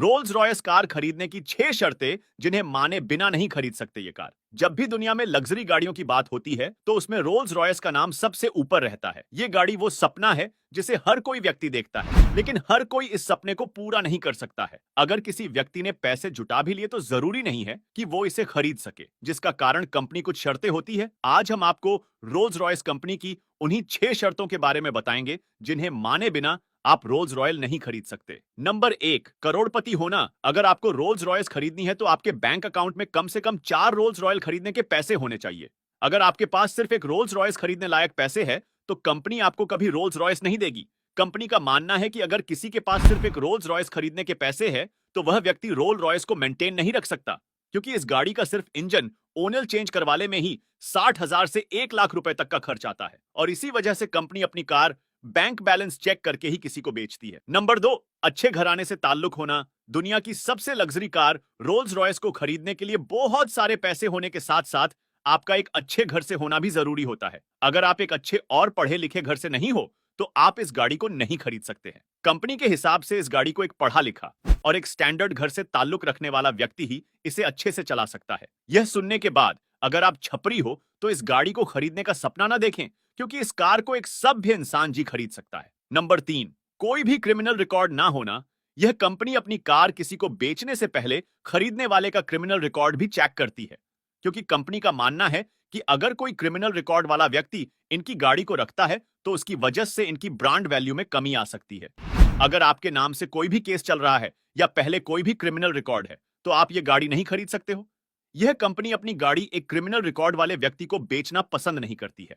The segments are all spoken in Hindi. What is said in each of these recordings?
रोल्स रॉयस कार खरीदने की 6 शर्तें जिन्हें माने बिना नहीं खरीद सकते ये कार। जब भी दुनिया में लग्जरी गाड़ियों की बात होती है तो उसमें रोल्स रॉयस का नाम सबसे ऊपर रहता है। ये गाड़ी वो सपना है जिसे हर कोई व्यक्ति देखता है, लेकिन हर कोई इस सपने को पूरा नहीं कर सकता है। अगर किसी व्यक्ति ने पैसे जुटा भी लिए तो जरूरी नहीं है कि वो इसे खरीद सके, जिसका कारण कंपनी कुछ शर्तें होती है। आज हम आपको रोल्स रॉयस कंपनी की उन्हीं 6 शर्तों के बारे में बताएंगे जिन्हें माने बिना आप रोल्स रॉयल नहीं खरीद सकते। नंबर 1, करोड़पति होना। अगर आपको रोल्स रॉयस खरीदनी है तो आपके बैंक अकाउंट में कम से कम 4 रोल्स रॉयल खरीदने के पैसे होने चाहिए। अगर आपके पास सिर्फ एक रोल्स रॉयस खरीदने लायक पैसे है तो कंपनी आपको कभी रोल्स रॉयस नहीं देगी। कंपनी का मानना है कि अगर किसी के पास सिर्फ एक रोल्स रॉयस खरीदने के पैसे है तो वह व्यक्ति रोल रॉयस को मेंटेन नहीं रख सकता, क्योंकि इस गाड़ी का सिर्फ इंजन ओनल चेंज करवाने में ही 60,000 से 1 लाख रुपए तक का खर्च आता है, और इसी वजह से कंपनी अपनी कार बैंक बैलेंस चेक करके ही किसी को बेचती है। नंबर 2, अच्छे घराने से ताल्लुक होना। दुनिया की सबसे लग्जरी कार रोल्स रॉयस को खरीदने के लिए बहुत सारे पैसे होने के साथ साथ आपका एक अच्छे घर से होना भी जरूरी होता है। अगर आप एक अच्छे और पढ़े लिखे घर से नहीं हो तो आप इस गाड़ी को नहीं खरीद सकते हैं। कंपनी के हिसाब से इस गाड़ी को एक पढ़ा लिखा और एक स्टैंडर्ड घर से ताल्लुक रखने वाला व्यक्ति ही इसे अच्छे से चला सकता है। यह सुनने के बाद अगर आप छपरी हो तो इस गाड़ी को खरीदने का सपना ना देखें, क्योंकि इस कार को एक सभ्य इंसान जी खरीद सकता है। नंबर 3, कोई भी क्रिमिनल रिकॉर्ड ना होना। यह कंपनी अपनी कार किसी को बेचने से पहले खरीदने वाले का क्रिमिनल रिकॉर्ड भी चेक करती है, क्योंकि कंपनी का मानना है कि अगर कोई क्रिमिनल रिकॉर्ड वाला व्यक्ति इनकी गाड़ी को रखता है तो उसकी वजह से इनकी ब्रांड वैल्यू में कमी आ सकती है। अगर आपके नाम से कोई भी केस चल रहा है या पहले कोई भी क्रिमिनल रिकॉर्ड है तो आप ये गाड़ी नहीं खरीद सकते हो। यह कंपनी अपनी गाड़ी एक क्रिमिनल रिकॉर्ड वाले व्यक्ति को बेचना पसंद नहीं करती है।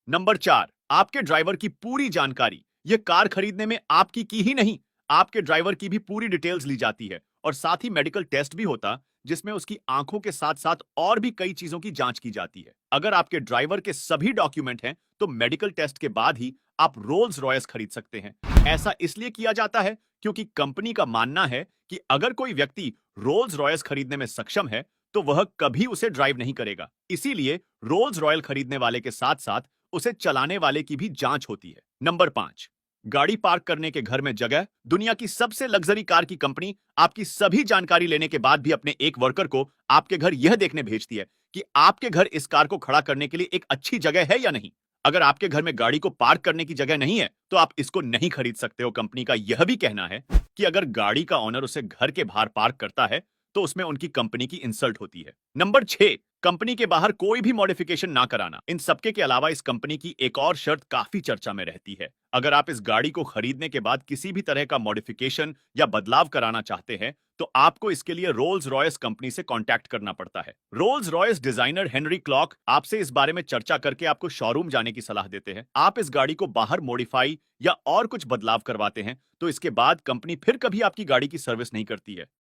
नंबर 4, आपके ड्राइवर की पूरी जानकारी। यह कार खरीदने में आपकी की ही नहीं, आपके ड्राइवर की भी पूरी डिटेल्स ली जाती है और साथ ही मेडिकल टेस्ट भी होता, जिसमें उसकी आंखों के साथ साथ और भी कई चीजों की जांच की जाती है। अगर आपके ड्राइवर के सभी डॉक्यूमेंट हैं तो मेडिकल टेस्ट के बाद ही आप रोल्स रॉयस खरीद सकते हैं। ऐसा इसलिए किया जाता है क्योंकि कंपनी का मानना है कि अगर कोई व्यक्ति रोल्स रॉयस खरीदने में सक्षम है तो वह कभी उसे ड्राइव नहीं करेगा। इसीलिए रोल्स रॉयल खरीदने वाले के साथ साथ उसे चलाने वाले की भी जांच होती है। नंबर 5, गाड़ी पार्क करने के घर में जगह। दुनिया की सबसे लग्जरी कार की कंपनी आपकी सभी जानकारी लेने के बाद भी अपने एक वर्कर को आपके घर यह देखने भेजती है कि आपके घर इस कार को खड़ा करने के लिए एक अच्छी जगह है या नहीं। अगर आपके घर में गाड़ी को पार्क करने की जगह नहीं है तो आप इसको नहीं खरीद सकते हो। कंपनी का यह भी कहना है कि अगर गाड़ी का ओनर उसे घर के बाहर पार्क करता है तो उसमें उनकी कंपनी की इंसल्ट होती है। नंबर 6, कंपनी के बाहर कोई भी मॉडिफिकेशन ना कराना। इन सबके के अलावा इस कंपनी की एक और शर्त काफी चर्चा में रहती है। अगर आप इस गाड़ी को खरीदने के बाद किसी भी तरह का मॉडिफिकेशन या बदलाव कराना चाहते हैं तो आपको इसके लिए रोल्स रॉयस कंपनी से कांटेक्ट करना पड़ता है। Rolls Royce designer Henry clock आपसे इस बारे में चर्चा करके आपको शोरूम जाने की सलाह देते हैं। आप इस गाड़ी को बाहर मॉडिफाई या और कुछ बदलाव करवाते हैं तो इसके बाद कंपनी फिर कभी आपकी गाड़ी की सर्विस नहीं करती है।